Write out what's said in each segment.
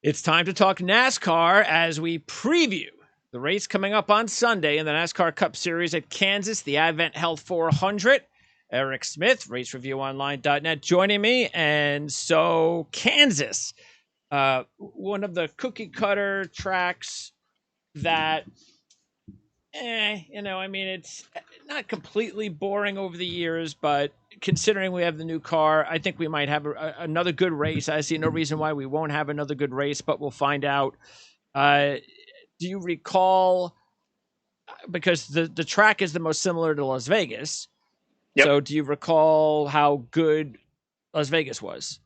It's time to talk NASCAR as we preview the race coming up on Sunday in the NASCAR Cup Series at Kansas, the Advent Health 400. Eric Smith, racereviewonline.net, joining me. And so Kansas, one of the cookie cutter tracks that, it's not completely boring over the years, but considering we have the new car, I think we might have another good race. I see no reason why we won't have another good race, but we'll find out. Do you recall, because the track is the most similar to Las Vegas, so do you recall how good Las Vegas was?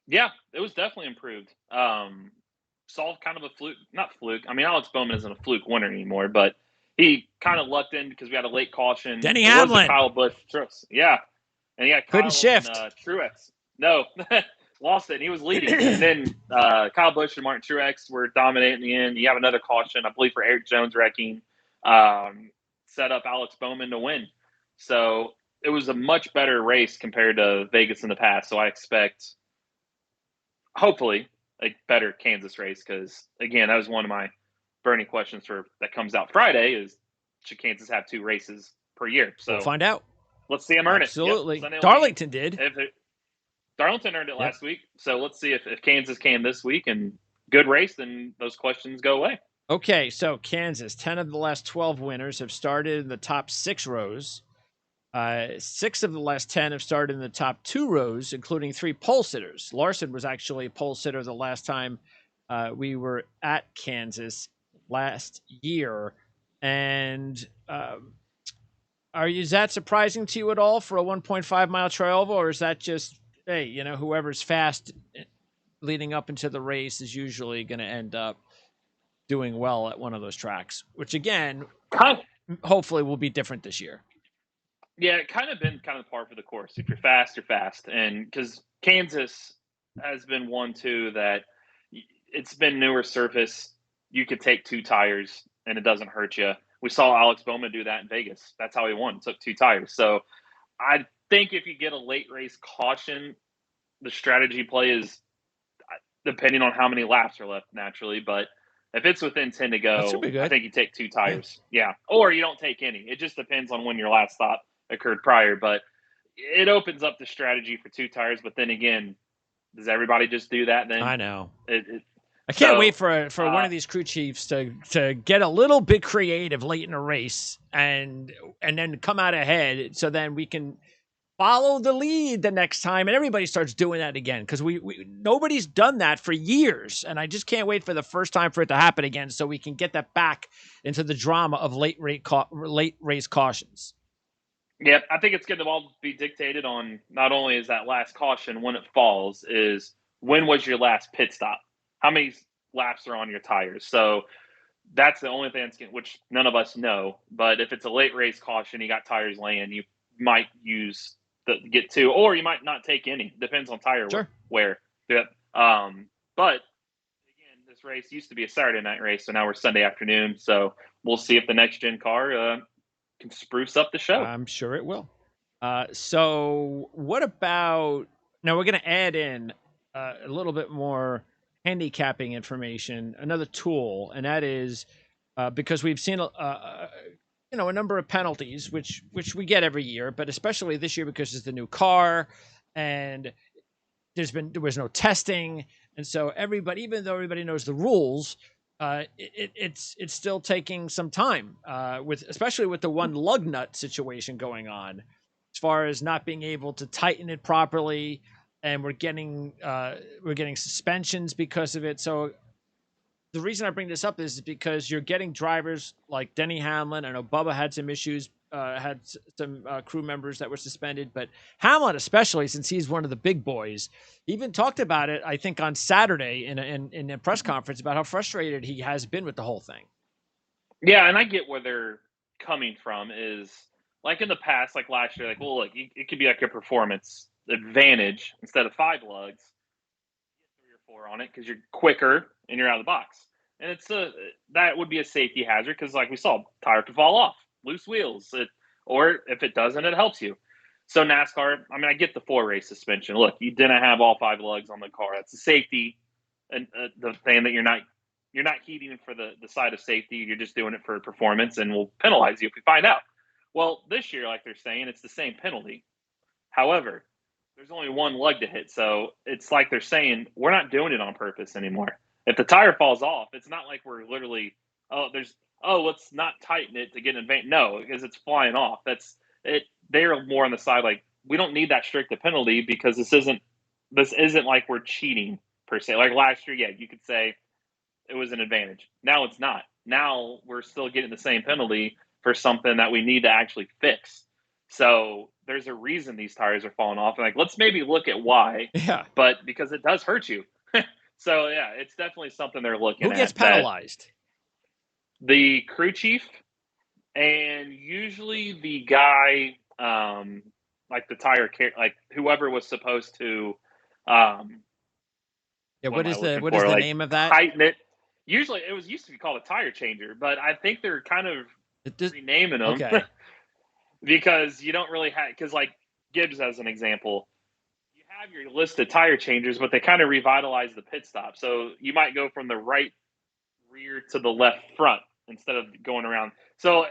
Yeah, it was definitely improved. Saw kind of a fluke, not fluke. I mean, Alex Bowman isn't a fluke winner anymore, but he kind of lucked in because we had a late caution. Denny It Hamlin. was a Kyle Busch truss. Yeah. And he got Couldn't Kyle shift. and Truex. No, lost it. He was leading. And then Kyle Busch and Martin Truex were dominating the end. You have another caution, I believe, for Eric Jones wrecking, set up Alex Bowman to win. So it was a much better race compared to Vegas in the past. So I expect, hopefully, a better Kansas race because, again, that was one of my burning questions that comes out Friday is, should Kansas have two races per year? So we'll find out. Let's see him earn Absolutely. it. Absolutely. Yep. Darlington did. Darlington earned it last week. So let's see if Kansas can this week and good race, then those questions go away. Okay, so Kansas, 10 of the last 12 winners have started in the top 6 rows. 6 of the last 10 have started in the top 2 rows, including 3 pole sitters. Larson was actually a pole sitter the last time we were at Kansas last year. And is that surprising to you at all for a 1.5 mile tri-oval, or is that just, hey, whoever's fast leading up into the race is usually going to end up doing well at one of those tracks, which again, hopefully will be different this year. Yeah, it kind of been kind of par for the course. If you're fast, you're fast. And because Kansas has been one, too, that it's been newer surface. You could take 2 tires and it doesn't hurt you. We saw Alex Bowman do that in Vegas. That's how he won. Took 2 tires. So I think if you get a late race caution, the strategy play is depending on how many laps are left naturally. But if it's within 10 to go, I think you take 2 tires. Yeah. Or you don't take any. It just depends on when your last stop occurred prior. But it opens up the strategy for 2 tires. But then again, does everybody just do that then? I know. I can't wait for one of these crew chiefs to get a little bit creative late in a race and then come out ahead, so then we can follow the lead the next time and everybody starts doing that again, because we nobody's done that for years, and I just can't wait for the first time for it to happen again so we can get that back into the drama of late race cautions. Yeah, I think it's going to all be dictated on not only is that last caution when it falls, is when was your last pit stop? How many laps are on your tires? So that's the only thing which none of us know. But if it's a late race caution, you got tires laying, you might get 2, or you might not take any. Depends on tire wear. Yeah. But again, this race used to be a Saturday night race, so now we're Sunday afternoon. So we'll see if the next gen car can spruce up the show. I'm sure it will. So what about now? We're going to add in a little bit more handicapping information, another tool, and that is because we've seen a number of penalties, which we get every year, but especially this year because it's the new car and there was no testing, and so everybody, even though everybody knows the rules, it's still taking some time especially with the one lug nut situation going on, as far as not being able to tighten it properly. And we're getting suspensions because of it. So the reason I bring this up is because you're getting drivers like Denny Hamlin. I know Bubba had some issues, had some crew members that were suspended, but Hamlin, especially since he's one of the big boys, even talked about it, I think, on Saturday in a press conference about how frustrated he has been with the whole thing. Yeah, and I get where they're coming from. Is like in the past, like last year, like, well, look, it could be like a performance advantage. Instead of 5 lugs, you get 3 or 4 on it because you're quicker and you're out of the box. And it's that would be a safety hazard because, like we saw, tire could fall off, loose wheels, or if it doesn't, it helps you. So NASCAR, I mean, I get the 4 race suspension. Look, you didn't have all 5 lugs on the car. That's a safety and the thing that you're not heating for the side of safety. You're just doing it for performance, and we'll penalize you if we find out. Well, this year, like they're saying, it's the same penalty. However, there's only one lug to hit, so it's like they're saying we're not doing it on purpose anymore. If the tire falls off, it's not like we're literally let's not tighten it to get an advantage. No, because it's flying off. That's it. They're more on the side like we don't need that strict a penalty because this isn't like we're cheating per se. Like last year, yeah, you could say it was an advantage. Now it's not. Now we're still getting the same penalty for something that we need to actually fix. So there's a reason these tires are falling off. And like, let's maybe look at why. Yeah. But because it does hurt you. So yeah, it's definitely something they're looking at. Who gets penalized? The crew chief and usually the guy, like the tire care, like whoever was supposed to. What is the name of that? Tighten it. Usually, it used to be called a tire changer, but I think they're kind of renaming them. Okay. Because you don't really have, because like Gibbs as an example, you have your list of tire changers, but they kind of revitalize the pit stop. So you might go from the right rear to the left front instead of going around. So,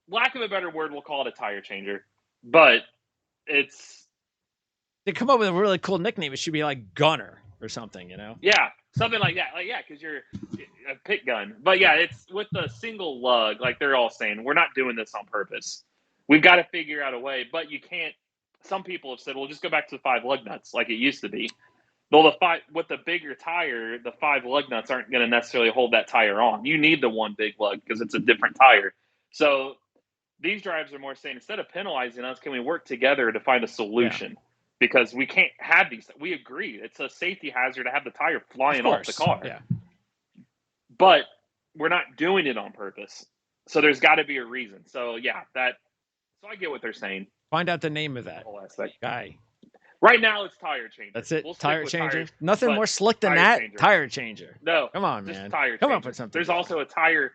lack of a better word, we'll call it a tire changer. But they come up with a really cool nickname. It should be like Gunner or something, Yeah, something like that. Like, yeah, because you're a pit gun. But yeah, it's with the single lug, like they're all saying, we're not doing this on purpose. We've got to figure out a way, but you can't. Some people have said, well, just go back to the 5 lug nuts like it used to be. Though with the bigger tire, the 5 lug nuts aren't going to necessarily hold that tire on. You need the one big lug because it's a different tire. So these drivers are more saying, instead of penalizing us, can we work together to find a solution? Yeah. Because we can't have these. We agree. It's a safety hazard to have the tire flying off the car. Yeah. But we're not doing it on purpose. So there's got to be a reason. So, yeah, so I get what they're saying. Find out the name of that guy. Right now, it's tire changer. That's it. Tire changer. Nothing more slick than that. Changer. Tire changer. No, come on, man. Come up with something. There's also a tire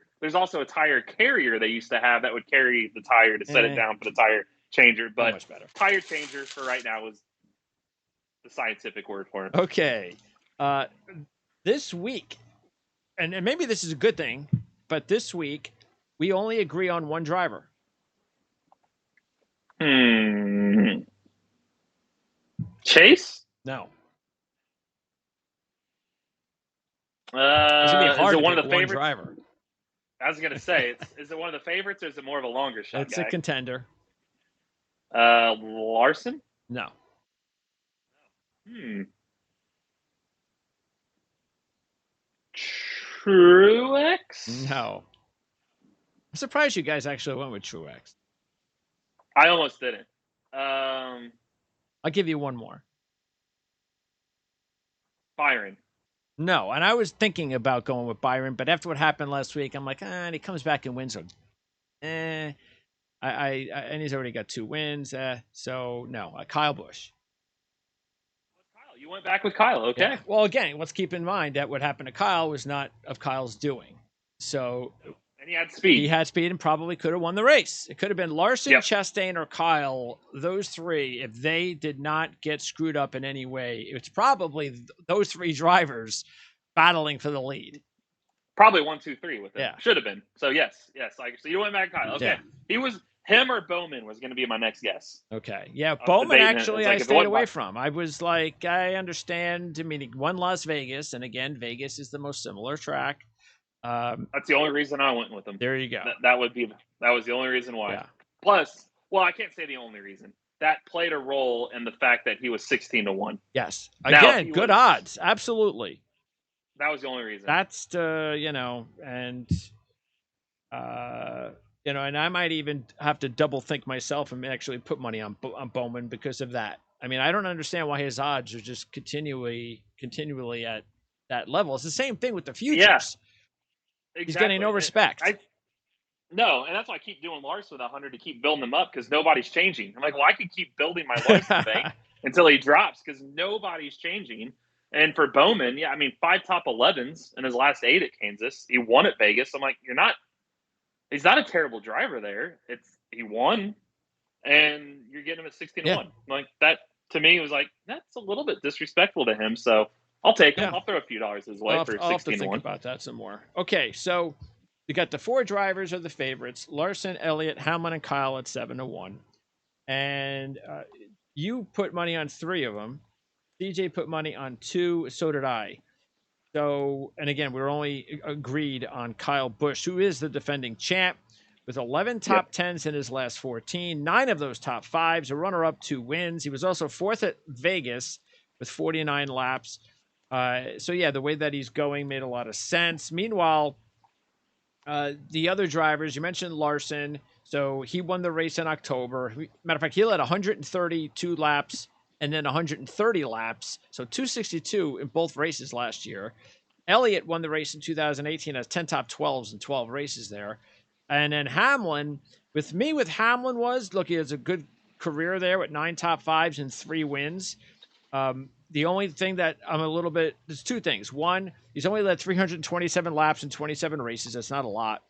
carrier they used to have that would carry the tire to set it down for the tire changer. But much better. Tire changer for right now is the scientific word for it. Okay. This week, and maybe this is a good thing, but this week we only agree on one driver. Chase? No. It's gonna be hard. Is it one of the favorites? Driver. I was gonna say, is it one of the favorites, or is it more of a longer shot? It's a contender. Larson? No. Truex? No. I'm surprised you guys actually went with Truex. I almost didn't. I'll give you one more. Byron. No, and I was thinking about going with Byron, but after what happened last week, I'm like, and he comes back and wins. And he's already got 2 wins. So no, Kyle Busch. Kyle, you went back with Kyle, okay? Yeah. Well, again, let's keep in mind that what happened to Kyle was not of Kyle's doing. So. And he had speed. He had speed and probably could have won the race. It could have been Larson, Chastain, or Kyle. Those 3, if they did not get screwed up in any way, it's probably those 3 drivers battling for the lead. Probably 1, 2, 3 with it. Yeah. Should have been. So yes. So you went back Kyle. Okay. Yeah. Him or Bowman was going to be my next guess. Okay. Yeah. Bowman actually I stayed away from. I was like, I understand. I mean, he won Las Vegas. And again, Vegas is the most similar track. That's the only reason I went with him. There you go. That was the only reason why. Yeah. Plus, well, I can't say the only reason. That played a role in the fact that he was 16-1. Yes. Again, good odds. Absolutely. That was the only reason. That's and and I might even have to double think myself and actually put money on Bowman because of that. I mean, I don't understand why his odds are just continually at that level. It's the same thing with the futures. Yeah. Exactly. He's getting no respect. No, and that's why I keep doing Larson with 100 to keep building them up because nobody's changing. I'm like, well, I could keep building my Larson bank until he drops because nobody's changing. And for Bowman, yeah, I mean, 5 top 11s in his last 8 at Kansas. He won at Vegas. I'm like, he's not a terrible driver there. He won, and you're getting him at 16-1. Like that to me was like, that's a little bit disrespectful to him. So I'll take him. Yeah, I'll throw a few dollars his way for I'll have to 16 to think 1. about that some more. Okay, so you got the 4 drivers are the favorites: Larson, Elliott, Hamlin, and Kyle at 7-1. And you put money on 3 of them. DJ put money on 2. So did I. So, and again, we were only agreed on Kyle Busch, who is the defending champ, with 11 top 10s in his last 14, 9 of those top 5s, a runner-up, 2 wins. He was also 4th at Vegas with 49 laps. So yeah, the way that he's going made a lot of sense. Meanwhile, the other drivers, you mentioned Larson. So he won the race in October. Matter of fact, he led 132 laps and then 130 laps. So 262 in both races last year. Elliott won the race in 2018, has 10 top 12s and 12 races there. And then Hamlin, with Hamlin look, he has a good career there with 9 top 5s and 3 wins. The only thing that there's 2 things. One, he's only led 327 laps in 27 races. That's not a lot.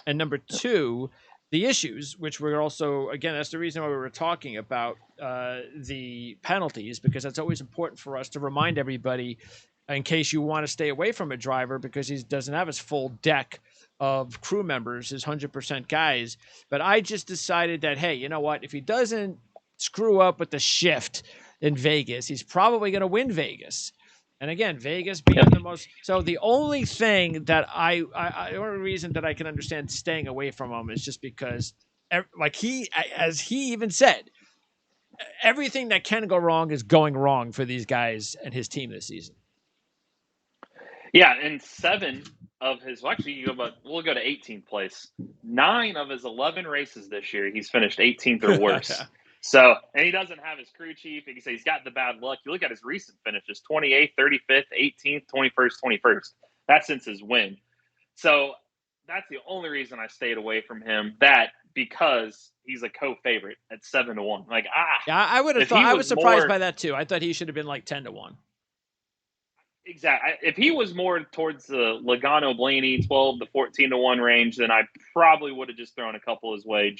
And number 2, the issues, which we're also, again, that's the reason why we were talking about the penalties, because that's always important for us to remind everybody in case you want to stay away from a driver because he doesn't have his full deck of crew members, his 100% guys. But I just decided that, hey, you know what? If he doesn't screw up with the shift in Vegas, he's probably going to win Vegas. And again, Vegas being the most. So the only thing that the only reason that I can understand staying away from him is just because, like as he even said, everything that can go wrong is going wrong for these guys and his team this season. Yeah, and 7 of his, well, actually, we'll go to 18th place. 9 of his 11 races this year, he's finished 18th or worse. Yeah. So, and he doesn't have his crew chief. You can say he's got the bad luck. You look at his recent finishes: 28th, 35th, 18th, 21st, 21st. That's since his win. So that's the only reason I stayed away from him. Because he's a co-favorite at 7-1. Yeah, I would have thought. I was surprised by that too. I thought he should have been like 10-1. Exactly. If he was more towards the Logano Blaney 12 to 14-1 range, then I probably would have just thrown a couple his way.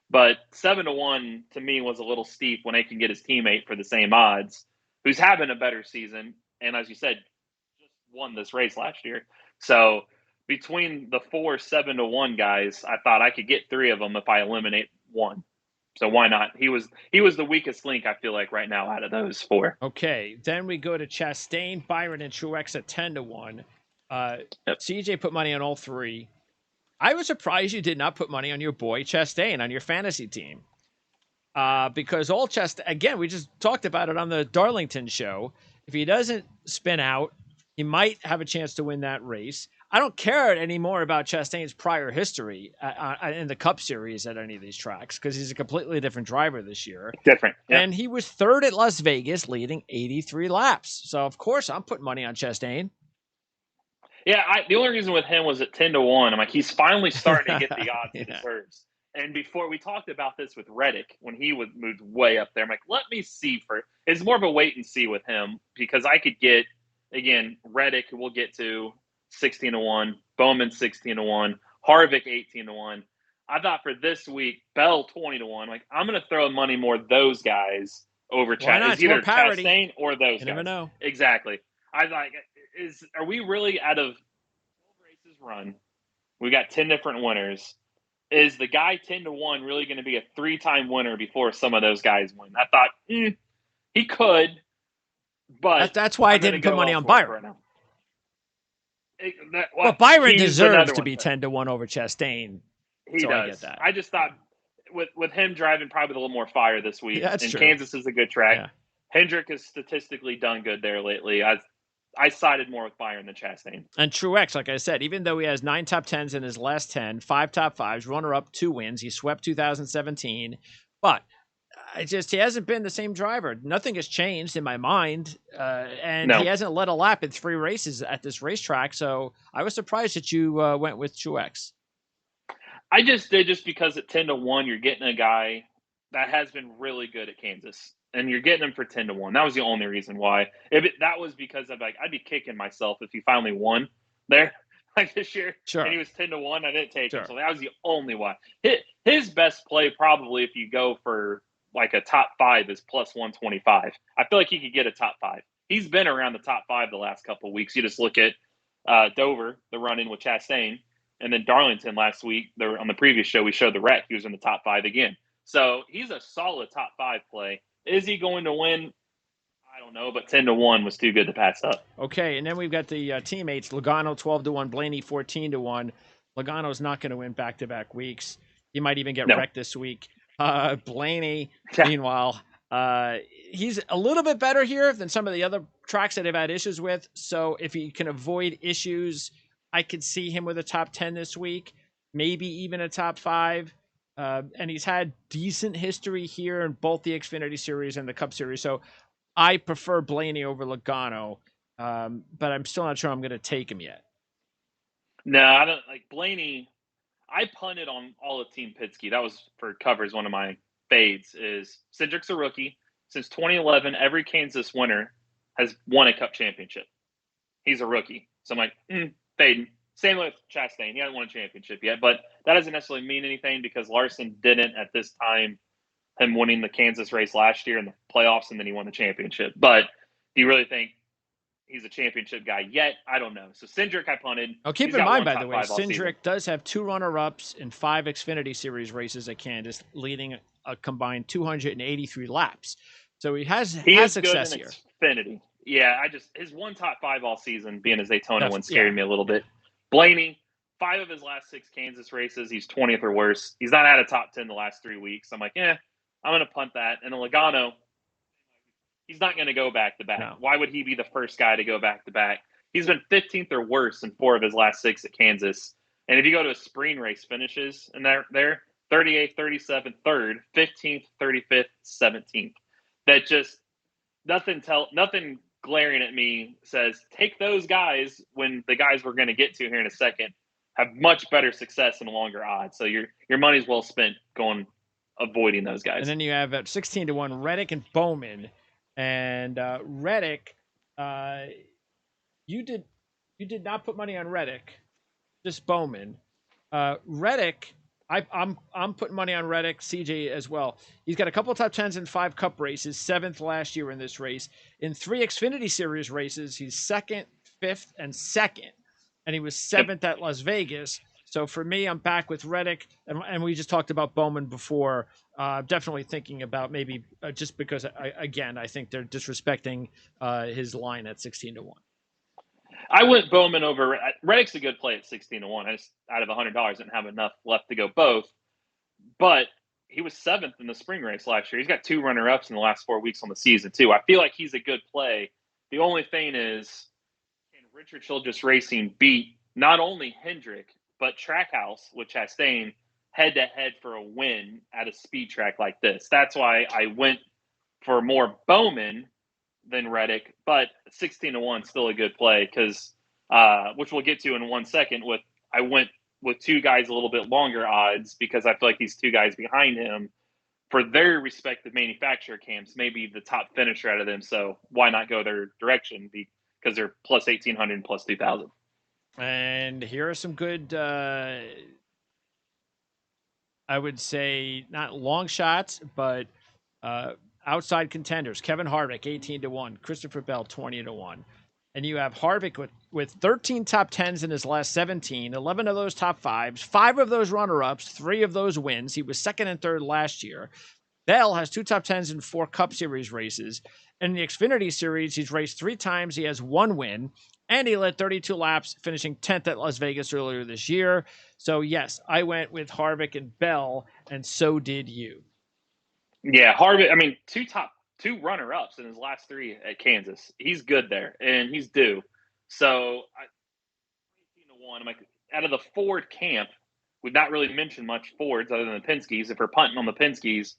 But 7-1 to me was a little steep when they can get his teammate for the same odds, who's having a better season, and as you said, just won this race last year. So between the 4 7-1 guys, I thought I could get 3 of them if I eliminate one. So why not? He was the weakest link, I feel like, right now out of those 4. Okay, then we go to Chastain, Byron, and Truex at 10-1. CJ put money on all 3. I was surprised you did not put money on your boy Chastain on your fantasy team. Because again, we just talked about it on the Darlington show. If he doesn't spin out, he might have a chance to win that race. I don't care anymore about Chastain's prior history in the Cup Series at any of these tracks because he's a completely different driver this year. Different. Yeah. And he was 3rd at Las Vegas, leading 83 laps. So, of course, I'm putting money on Chastain. Yeah, the only reason with him was at 10-1. I'm like, he's finally starting to get the odds he deserves. And before we talked about this with Reddick when he moved way up there, I'm like, let me see it's more of a wait and see with him because I could get, again, Reddick, we'll get to 16-1, Bowman 16-1, Harvick 18-1. I thought for this week, Bell 20-1. Like, I'm going to throw money more those guys over Chastain. Either Chastain or those guys. Never know. Exactly. I like. Are we really out of 12 races run? We got 10 different winners. Is the guy 10-1 really going to be a 3-time winner before some of those guys win? I thought he could, but that's why I didn't put money on Byron. Right Byron deserves to be 10-1 over Chastain. He does. I get that. I just thought with him driving probably a little more fire this week, and true. Kansas is a good track. Yeah. Hendrick has statistically done good there lately. I sided more with Byron than Chastain. And Truex, like I said, even though he has 9 top 10s in his last 10, 5 top 5s, runner-up, 2 wins. He swept 2017. But he hasn't been the same driver. Nothing has changed in my mind. And he hasn't led a lap in 3 races at this racetrack. So I was surprised that you went with Truex. I just did just because at 10-1, you're getting a guy that has been really good at Kansas. And you're getting him for 10-1. That was the only reason why. That was because I'd be kicking myself if he finally won there like this year. Sure. And he was 10-1. I didn't take him. So that was the only why. His best play probably if you go for like a top 5 is plus 125. I feel like he could get a top 5. he's been around the top 5 the last couple of weeks. You just look at Dover, the run-in with Chastain, and then Darlington last week. On the previous show, we showed the wreck. He was in the top 5 again. So he's a solid top 5 play. Is he going to win? I don't know, but 10-1 was too good to pass up. Okay, and then we've got the teammates: Logano 12-1, Blaney 14-1. Logano's not going to win back-to-back weeks. He might even get wrecked this week. Blaney, meanwhile, he's a little bit better here than some of the other tracks that I've had issues with. So if he can avoid issues, I could see him with a top 10 this week, maybe even a top 5. And he's had decent history here in both the Xfinity Series and the Cup Series. So I prefer Blaney over Logano, but I'm still not sure I'm going to take him yet. No, I don't like Blaney. I punted on all of Team Penske. That was for covers. One of my fades is Cindric's a rookie. Since 2011, every Kansas winner has won a Cup championship. He's a rookie. So I'm like, fading. Same with Chastain. He hasn't won a championship yet, but that doesn't necessarily mean anything because Larson didn't at this time, him winning the Kansas race last year in the playoffs, and then he won the championship. But do you really think he's a championship guy yet? I don't know. So Cindric, I punted. Oh, keep in mind, by the way, Cindric does have 2 runner-ups in 5 Xfinity Series races at Kansas, leading a combined 283 laps. So he has success here. Xfinity. Yeah, his one top 5 all season, being his Daytona one, scared me a little bit. Blaney, 5 of his last 6 Kansas races, he's 20th or worse. He's not had a top 10 the last 3 weeks. I'm like, I'm going to punt that. And then Logano, he's not going to go back-to-back. No. Why would he be the first guy to go back-to-back? He's been 15th or worse in 4 of his last 6 at Kansas. And if you go to a spring race finishes, and they're 38th, 37th, 3rd, 15th, 35th, 17th. That just nothing glaring at me says take those guys when the guys we're going to get to here in a second have much better success and longer odds. So your money's well spent avoiding those guys. And then you have at 16-1 Reddick and Bowman. And Reddick, you did not put money on Reddick, just Bowman. Reddick, I'm putting money on Reddick, CJ as well. He's got a couple of top 10s in 5 Cup races, 7th last year in this race. In 3 Xfinity Series races, he's 2nd, 5th, and 2nd. And he was 7th at Las Vegas. So for me, I'm back with Reddick. And we just talked about Bowman before. Definitely thinking about maybe just because, I think they're disrespecting his line at 16-1. I went Bowman over. Reddick's a good play at 16-1. I just, out of $100, didn't have enough left to go both. But he was 7th in the spring race last year. He's got 2 runner-ups in the last 4 weeks on the season, too. I feel like he's a good play. The only thing is, can Richard Childress Racing beat not only Hendrick, but Trackhouse with Chastain head-to-head for a win at a speed track like this? That's why I went for more Bowman than Reddick, but 16-1 still a good play because, which we'll get to in 1 second. I went with 2 guys a little bit longer odds because I feel like these 2 guys behind him, for their respective manufacturer camps, maybe the top finisher out of them. So why not go their direction? Because they're plus 1,800 and plus 2,000. And here are some good, I would say, not long shots, but outside contenders. Kevin Harvick, 18-1. Christopher Bell, 20-1. And you have Harvick with 13 top 10s in his last 17, 11 of those top 5s, 5 of those runner-ups, 3 of those wins. He was 2nd and 3rd last year. Bell has 2 top 10s in 4 Cup Series races. In the Xfinity Series, he's raced 3 times. He has 1 win. And he led 32 laps, finishing 10th at Las Vegas earlier this year. So, yes, I went with Harvick and Bell, and so did you. Yeah, Harvick, 2 runner-ups in his last 3 at Kansas. He's good there, and he's due. So, 18-1, I'm like, out of the Ford camp, we've not really mentioned much Fords other than the Penske's. If we're punting on the Penske's,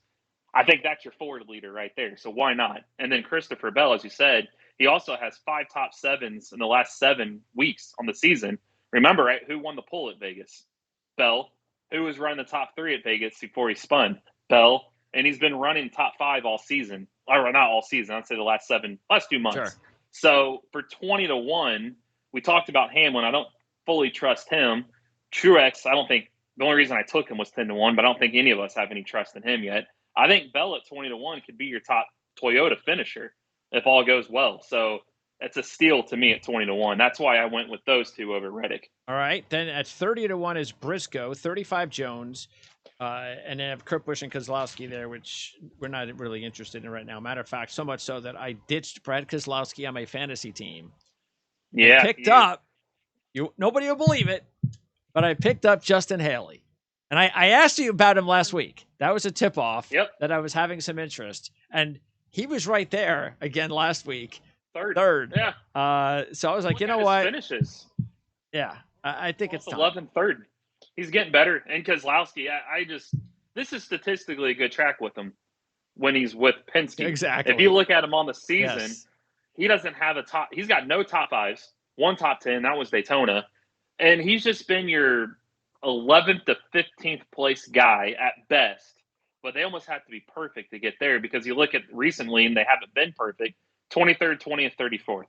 I think that's your Ford leader right there. So why not? And then Christopher Bell, as you said, he also has 5 top 7s in the last 7 weeks on the season. Remember, right, who won the pole at Vegas? Bell. Who was running the top 3 at Vegas before he spun? Bell. And he's been running top 5 all season. Or not all season, I'd say the last 2 months. Sure. So for 20-1, we talked about Hamlin. I don't fully trust him. Truex, I don't think – the only reason I took him was 10-1, but I don't think any of us have any trust in him yet. I think Bell at 20-1 could be your top Toyota finisher. if all goes well. So it's a steal to me at 20-1. That's why I went with those two over Reddick. All right. Then at 30-1 is Briscoe, 35 Jones, and then I have Kurt Busch and Keselowski there, which we're not really interested in right now. Matter of fact, so much so that I ditched Brad Keselowski on my fantasy team and Yeah, picked up, nobody will believe it, but I picked up Justin Haley. And I asked you about him last week. That was a tip-off that I was having some interest. And he was right there again last week. Third. Yeah. So I was like, you know what? Finishes. Yeah. I think it's time. 11th, third. He's getting better. And Keselowski, this is statistically a good track with him when he's with Penske. Exactly. If you look at him on the season, he doesn't have he's got no top fives, one top 10. That was Daytona. And he's just been your 11th to 15th place guy at best. But they almost have to be perfect to get there because you look at recently and they haven't been perfect. 23rd, 20th, 34th.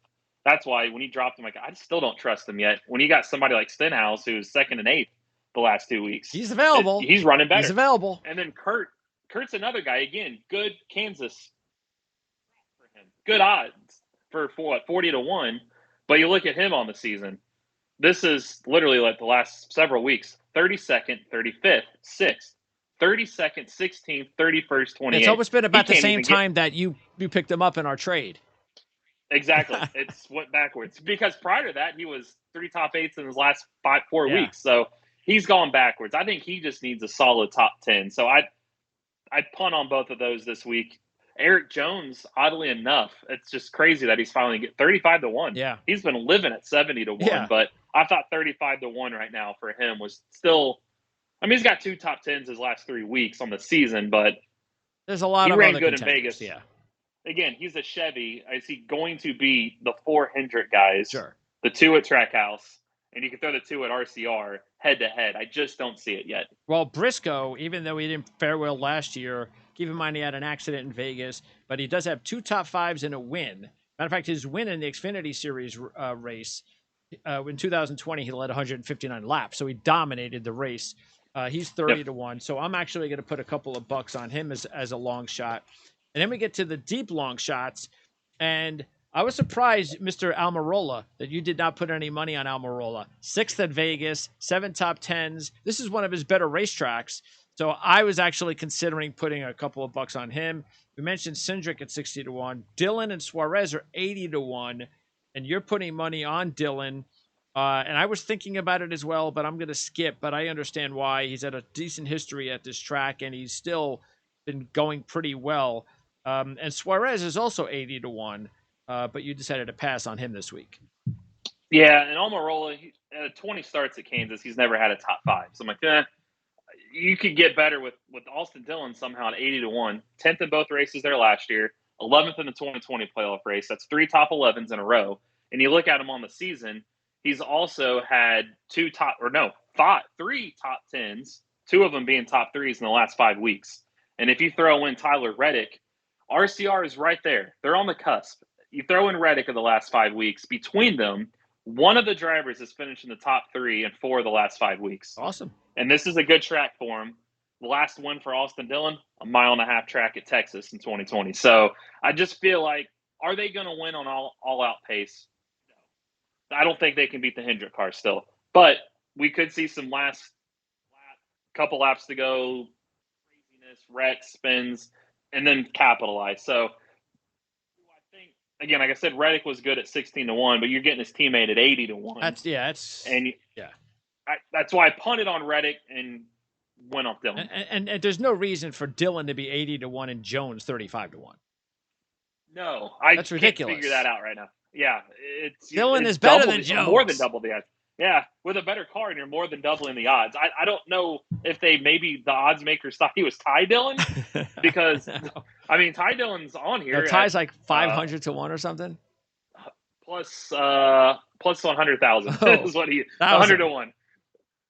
That's why when he dropped him, I still don't trust him yet. When you got somebody like Stenhouse, who's 2nd and 8th the last 2 weeks. He's available. He's running better. He's available. And then Kurt's another guy. Again, good Kansas for him. Good odds for what, 40-1. But you look at him on the season. This is literally like the last several weeks. 32nd, 35th, 6th. 32nd, 16th, 31st, 28th. It's almost been about the same time that you picked him up in our trade. Exactly. It's went backwards because prior to that, he was 3 top 8s in his last 4 weeks. So he's gone backwards. I think he just needs a solid top 10. So I'd punt on both of those this week. Eric Jones, oddly enough, it's just crazy that he's finally get 35-1. Yeah. He's been living at 70-1, but I thought 35-1 right now for him was still, he's got 2 top 10s his last 3 weeks on the season, but there's a lot of ran other good contenders. in Vegas. Yeah. Again, he's a Chevy. Is he going to be the 4 Hendrick guys? Sure. The 2 at Trackhouse, and you can throw the 2 at RCR head to head. I just don't see it yet. Well, Briscoe, even though he didn't fare well last year, keep in mind he had an accident in Vegas, but he does have 2 top 5s and a win. Matter of fact, his win in the Xfinity Series race in 2020, he led 159 laps, so he dominated the race. He's 30-1, so I'm actually going to put a couple of bucks on him as a long shot. And then we get to the deep long shots, and I was surprised, Mr. Almirola, that you did not put any money on Almirola. 6th at Vegas, 7 top 10s. This is one of his better racetracks, so I was actually considering putting a couple of bucks on him. We mentioned Cindric at 60-1. Dillon and Suarez are 80-1, and you're putting money on Dillon. And I was thinking about it as well, but I'm going to skip. But I understand why. He's had a decent history at this track, and he's still been going pretty well. And Suarez is also 80-1, but you decided to pass on him this week. Yeah, and Almirola, 20 starts at Kansas. He's never had a top 5. So I'm like, you could get better with Austin Dillon somehow at 80-1. 10th in both races there last year, 11th in the 2020 playoff race. That's 3 top 11s in a row. And you look at him on the season, he's also had 3 top 10s, 2 of them being top 3s in the last 5 weeks. And if you throw in Tyler Reddick, RCR is right there. They're on the cusp. You throw in Reddick in the last 5 weeks. Between them, one of the drivers has finished in the top 3 in 4 of the last 5 weeks. Awesome. And this is a good track for him. The last win for Austin Dillon, a 1.5-mile track at Texas in 2020. So I just feel like, are they going to win on all-out pace? No. I don't think they can beat the Hendrick car still. But we could see some couple laps to go, craziness, wrecks, spins, and then capitalize. So I think, again, like I said, Reddick was good at 16-1, but you're getting his teammate at 80-1. That's why I punted on Reddick and went off Dillon. And there's no reason for Dillon to be 80-1 and Jones 35-1. No, that's ridiculous. Can't figure that out right now. Yeah, Dillon is better than Jones. More than double the odds. Yeah, with a better car, and you're more than doubling the odds. I don't know if maybe the odds makers thought he was Ty Dillon, because Ty Dillon's on here. Ty's like 500-1 or something. Plus 100,000 is what 100-1.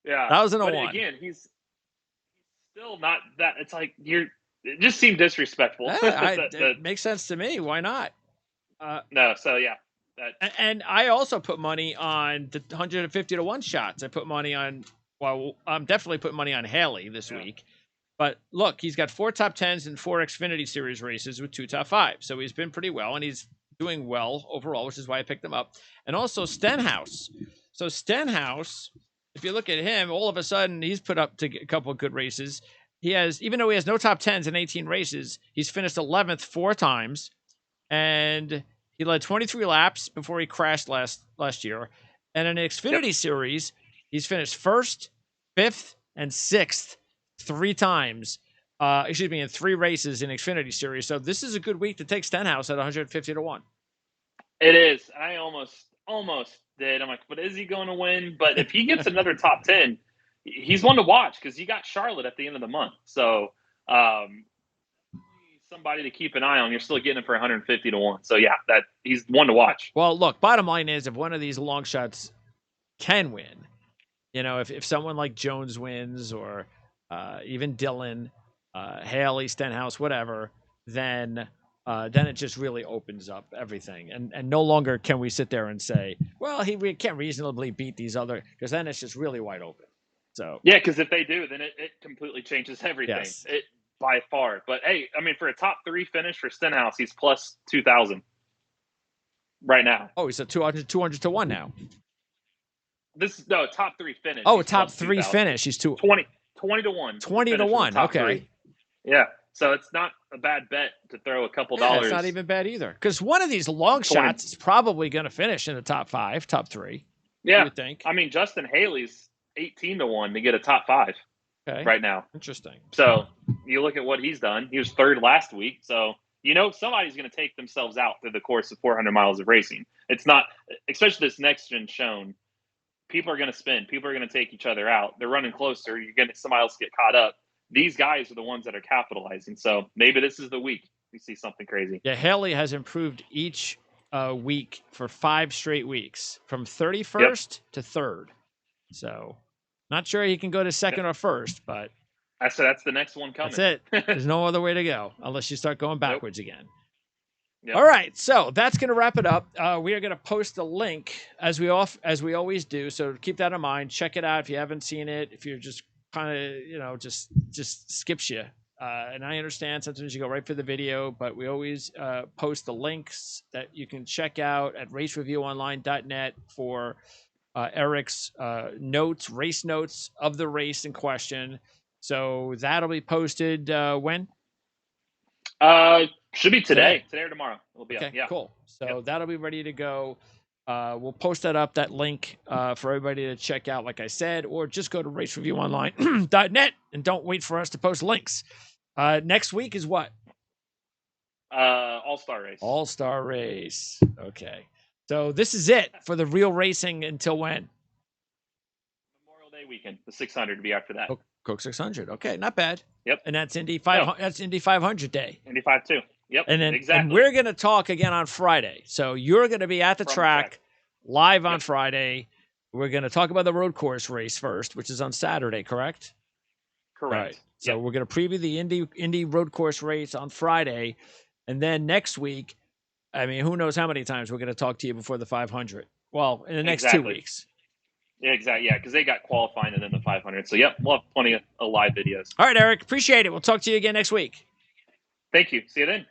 Yeah, 1,001. Again, he's still not that. It's like it just seemed disrespectful. It makes sense to me. Why not? No, so yeah. And I also put money on the 150-1 shots. I put money on, I'm definitely putting money on Haley this week. But look, he's got 4 top 10s and 4 Xfinity Series races with 2 top 5s. So he's been pretty well, and he's doing well overall, which is why I picked him up. And also Stenhouse. So Stenhouse, if you look at him, all of a sudden he's put up to a couple of good races. He has, even though he has no top 10s in 18 races, he's finished 11th 4 times, and he led 23 laps before he crashed last year. And in the Xfinity Series, he's finished 1st, 5th, and 6th 3 times. In 3 races in Xfinity Series. So this is a good week to take Stenhouse at 150 to 1. It is. I almost did. I'm like, but is he going to win? But if he gets another top 10, he's one to watch because you got Charlotte at the end of the month. So somebody to keep an eye on. You're still getting him for 150 to 1. So yeah, that he's one to watch. Well, look, bottom line is if one of these long shots can win, if someone like Jones wins or even Dillon, Haley, Stenhouse, whatever, then it just really opens up everything. And no longer can we sit there and say, well, we can't reasonably beat these other, because then it's just really wide open. So yeah, because if they do, then it completely changes everything. Yes. It by far. But hey, I mean, for a top 3 finish for Stenhouse, he's plus 2,000 right now. Oh, he's a 200 to 1 now. Top 3 finish. Oh, top 3 finish. He's 20 to 1. 20 to 1. Okay. 3. Yeah. So it's not a bad bet to throw a couple dollars. It's not even bad either. Because one of these long shots is probably going to finish in the top 5, top 3. Yeah. You would think. I mean, Justin Haley's 18 to 1 to get a top 5 right now. Interesting. So you look at what he's done. He was 3rd last week. So, somebody's going to take themselves out through the course of 400 miles of racing. It's not, especially this next gen shown, people are going to spin. People are going to take each other out. They're running closer. You're going to somebody else get caught up. These guys are the ones that are capitalizing. So maybe this is the week we see something crazy. Yeah, Haley has improved each week for 5 straight weeks, from 31st to 3rd. So not sure he can go to 2nd or 1st, but I said that's the next one coming. That's it. There's no other way to go unless you start going backwards again. Yep. All right, so that's going to wrap it up. We are going to post a link as we always do. So keep that in mind. Check it out if you haven't seen it. If you're just kind of just skips you, and I understand sometimes you go right for the video, but we always post the links that you can check out at racereviewonline.net for Eric's race notes of the race in question. So that'll be posted when? Should be today or tomorrow. It'll be up. Yeah. Cool. So that'll be ready to go. We'll post that link for everybody to check out, like I said, or just go to racereviewonline.net and don't wait for us to post links. Next week is what? All-Star Race. All-Star Race. Okay. So this is it for the real racing until when? Memorial Day weekend. The 600 to be after that. Coke 600. Okay, not bad. Yep. And that's Indy 500. That's Indy 500 day. Indy 500. Yep. And then exactly. And we're going to talk again on Friday. So you're going to be at the track live on Friday. We're going to talk about the road course race first, which is on Saturday, correct? Correct. Right. So we're going to preview the Indy road course race on Friday, and then next week, I mean, who knows how many times we're going to talk to you before the 500. Well, in the next 2 weeks. Yeah, exactly. Yeah, because they got qualifying and then the 500. So, we'll have plenty of live videos. All right, Eric. Appreciate it. We'll talk to you again next week. Thank you. See you then.